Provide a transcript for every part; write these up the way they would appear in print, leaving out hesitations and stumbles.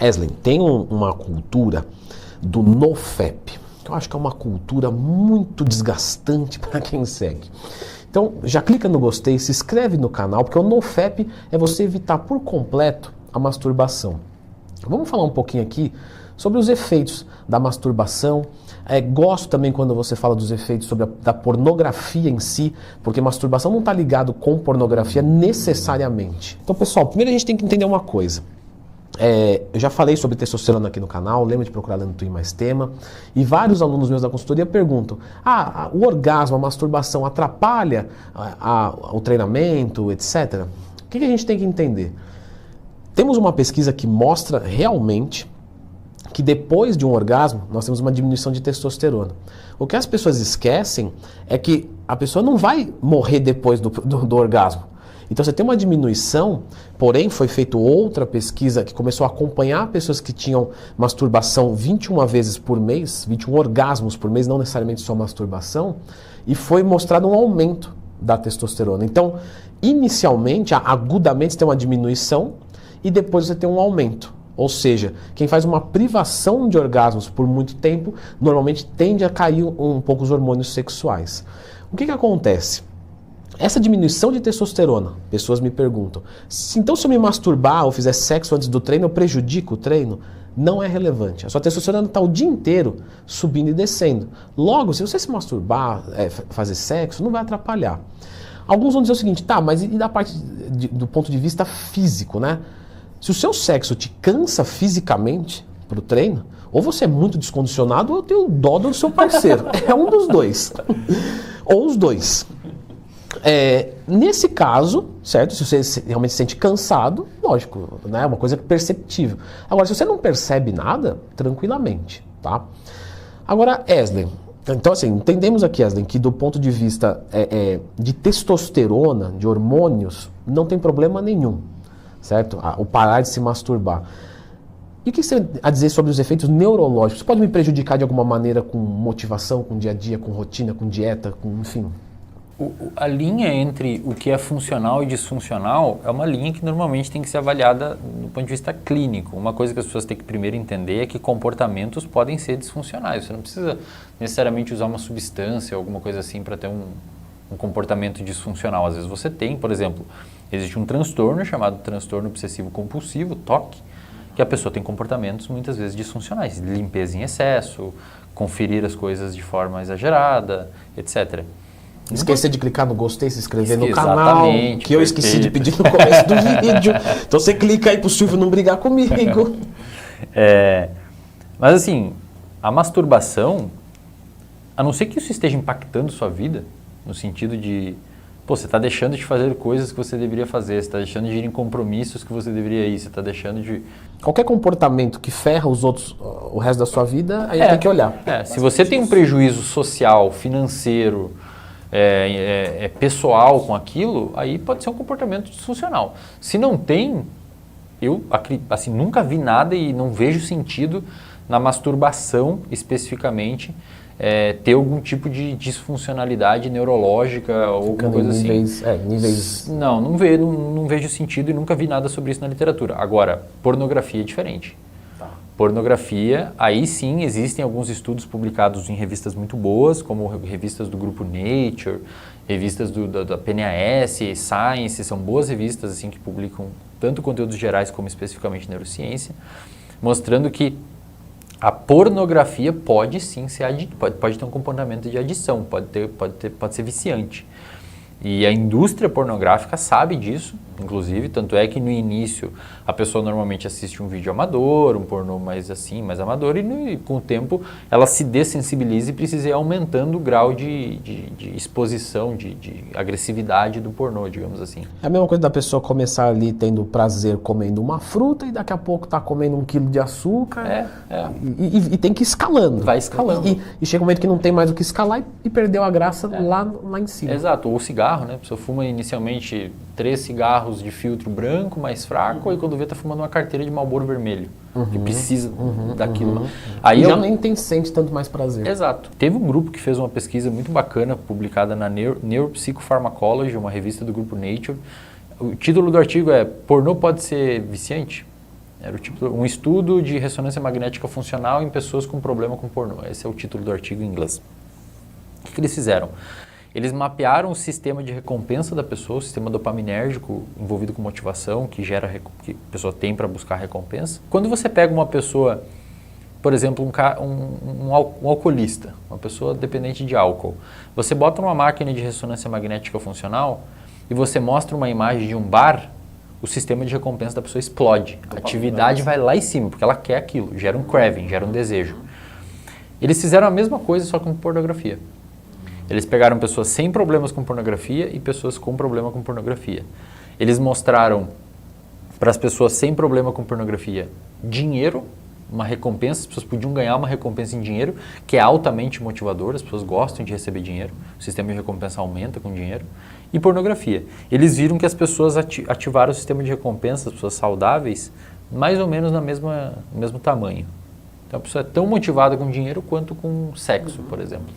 Eslen, tem uma cultura do NoFap, que eu acho que é uma cultura muito desgastante para quem segue. Então, já clica no gostei, se inscreve no canal, porque o NoFap é você evitar por completo a masturbação. Vamos falar um pouquinho aqui sobre os efeitos da masturbação. Gosto também quando você fala dos efeitos da pornografia em si, porque masturbação não está ligado com pornografia necessariamente. Então, pessoal, primeiro a gente tem que entender uma coisa. Eu já falei sobre testosterona aqui no canal, lembra de procurar lá no Twin Mais Tema. E vários alunos meus da consultoria perguntam: o orgasmo, a masturbação atrapalha o treinamento, etc. O que a gente tem que entender? Temos uma pesquisa que mostra realmente que depois de um orgasmo nós temos uma diminuição de testosterona. O que as pessoas esquecem é que a pessoa não vai morrer depois do orgasmo. Então você tem uma diminuição, porém foi feita outra pesquisa que começou a acompanhar pessoas que tinham masturbação 21 vezes por mês, 21 orgasmos por mês, não necessariamente só masturbação, e foi mostrado um aumento da testosterona. Então, inicialmente, agudamente, você tem uma diminuição e depois você tem um aumento. Ou seja, quem faz uma privação de orgasmos por muito tempo, normalmente tende a cair um pouco os hormônios sexuais. O que acontece? Essa diminuição de testosterona, pessoas me perguntam, então se eu me masturbar ou fizer sexo antes do treino, eu prejudico o treino? Não é relevante. A sua testosterona está o dia inteiro subindo e descendo. Logo, se você se masturbar, fazer sexo, não vai atrapalhar. Alguns vão dizer o seguinte, mas e da parte do ponto de vista físico, né? Se o seu sexo te cansa fisicamente para o treino, ou você é muito descondicionado ou eu tenho dó do seu parceiro. É um dos dois. Ou os dois. Nesse caso, certo? Se você realmente se sente cansado, lógico, né? É uma coisa perceptível. Agora, se você não percebe nada, tranquilamente, tá? Agora, Eslen, então assim, entendemos aqui, Eslen, que do ponto de vista de testosterona, de hormônios, não tem problema nenhum, certo? O parar de se masturbar. E o que você tem a dizer sobre os efeitos neurológicos? Isso pode me prejudicar de alguma maneira com motivação, com dia a dia, com rotina, com dieta, enfim? A linha entre o que é funcional e disfuncional é uma linha que normalmente tem que ser avaliada do ponto de vista clínico. Uma coisa que as pessoas têm que primeiro entender é que comportamentos podem ser disfuncionais. Você não precisa necessariamente usar uma substância ou alguma coisa assim para ter um comportamento disfuncional. Às vezes você tem, por exemplo, existe um transtorno chamado transtorno obsessivo compulsivo, TOC, que a pessoa tem comportamentos muitas vezes disfuncionais, limpeza em excesso, conferir as coisas de forma exagerada, etc. Esquecer de clicar no gostei, se inscrever no canal, que eu esqueci de pedir no começo do vídeo. Então você clica aí pro Silvio não brigar comigo. Mas assim, a masturbação, a não ser que isso esteja impactando sua vida, no sentido de, você está deixando de fazer coisas que você deveria fazer, você está deixando de ir em compromissos que você deveria ir, você está deixando de... Qualquer comportamento que ferra os outros o resto da sua vida, aí tem que olhar. Se você tem um prejuízo social, financeiro, pessoal com aquilo, aí pode ser um comportamento disfuncional. Se não tem, eu assim, nunca vi nada e não vejo sentido na masturbação especificamente ter algum tipo de disfuncionalidade neurológica ou alguma coisa níveis, assim. Níveis... Não vejo sentido e nunca vi nada sobre isso na literatura. Agora, pornografia é diferente. Pornografia, aí sim existem alguns estudos publicados em revistas muito boas, como revistas do grupo Nature, revistas da PNAS, Science, são boas revistas assim, que publicam tanto conteúdos gerais como especificamente neurociência, mostrando que a pornografia pode sim ser pode ter um comportamento de adição, pode ser viciante. E a indústria pornográfica sabe disso, inclusive, tanto é que no início a pessoa normalmente assiste um vídeo amador, um pornô mais amador, e com o tempo ela se dessensibiliza e precisa ir aumentando o grau de exposição, de agressividade do pornô, digamos assim. É a mesma coisa da pessoa começar ali tendo prazer comendo uma fruta e daqui a pouco tá comendo 1 quilo de açúcar. E tem que ir escalando. Vai escalando. E chega um momento que não tem mais o que escalar e perdeu a graça lá em cima. Exato, ou cigarro, né? A pessoa fuma inicialmente 3 cigarros de filtro branco, mais fraco, e quando vê tá fumando uma carteira de Marlboro vermelho, que precisa daquilo. Aí já nem sente tanto mais prazer. Exato. Teve um grupo que fez uma pesquisa muito bacana, publicada na Neuropsychopharmacology, uma revista do grupo Nature. O título do artigo é: Pornô pode ser viciante? Era o título, um estudo de ressonância magnética funcional em pessoas com problema com pornô. Esse é o título do artigo em inglês. O que eles fizeram? Eles mapearam o sistema de recompensa da pessoa, o sistema dopaminérgico envolvido com motivação, que a pessoa tem para buscar recompensa. Quando você pega uma pessoa, por exemplo, um alcoolista, uma pessoa dependente de álcool, você bota numa máquina de ressonância magnética funcional e você mostra uma imagem de um bar, o sistema de recompensa da pessoa explode. A atividade vai lá em cima, porque ela quer aquilo, gera um craving, gera um desejo. Eles fizeram a mesma coisa, só com pornografia. Eles pegaram pessoas sem problemas com pornografia e pessoas com problema com pornografia. Eles mostraram para as pessoas sem problema com pornografia dinheiro, uma recompensa, as pessoas podiam ganhar uma recompensa em dinheiro, que é altamente motivador, as pessoas gostam de receber dinheiro, o sistema de recompensa aumenta com dinheiro, e pornografia. Eles viram que as pessoas ativaram o sistema de recompensa, as pessoas saudáveis, mais ou menos no mesmo tamanho. Então a pessoa é tão motivada com dinheiro quanto com sexo, por exemplo.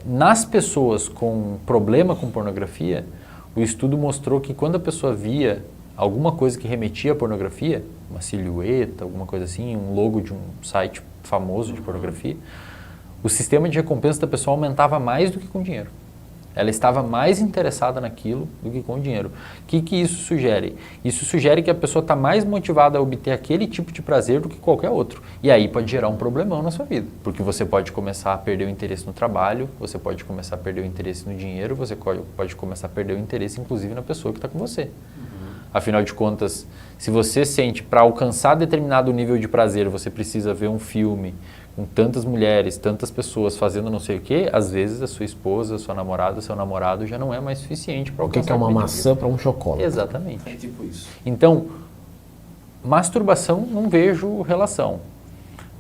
Nas pessoas com problema com pornografia, o estudo mostrou que quando a pessoa via alguma coisa que remetia à pornografia, uma silhueta, alguma coisa assim, um logo de um site famoso de pornografia, o sistema de recompensa da pessoa aumentava mais do que com dinheiro. Ela estava mais interessada naquilo do que com o dinheiro. O que isso sugere? Isso sugere que a pessoa está mais motivada a obter aquele tipo de prazer do que qualquer outro. E aí pode gerar um problemão na sua vida. Porque você pode começar a perder o interesse no trabalho, você pode começar a perder o interesse no dinheiro, você pode começar a perder o interesse, inclusive, na pessoa que está com você. Afinal de contas, se você sente para alcançar determinado nível de prazer, você precisa ver um filme com tantas mulheres, tantas pessoas fazendo não sei o quê, às vezes a sua esposa, a sua namorada, seu namorado já não é mais suficiente para alcançar. O que é uma maçã para um chocolate? Exatamente. É tipo isso. Então, masturbação não vejo relação.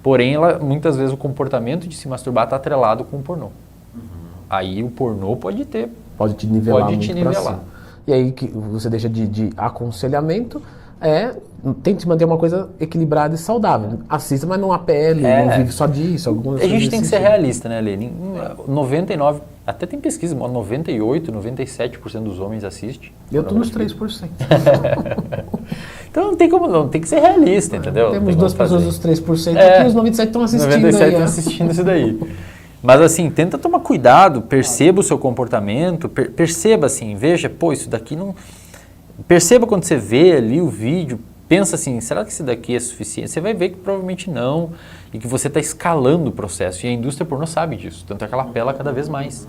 Porém, muitas vezes o comportamento de se masturbar está atrelado com o pornô. Aí o pornô pode te nivelar muito pra cima. E aí que você deixa de aconselhamento, tente manter uma coisa equilibrada e saudável. Assista, mas não apele, não vive só disso. A gente tem que ser realista, né, Lê? 99, até tem pesquisa, 98, 97% dos homens assistem. Eu estou nos 3%. Então não tem que ser realista, entendeu? Temos duas pessoas dos 3% aqui, os 97 estão assistindo 97 estão assistindo isso daí. Mas assim, tenta tomar cuidado, perceba o seu comportamento, perceba assim, veja, isso daqui não... Perceba quando você vê ali o vídeo, pensa assim, será que isso daqui é suficiente? Você vai ver que provavelmente não, e que você está escalando o processo, e a indústria pornô sabe disso, tanto é que ela apela cada vez mais.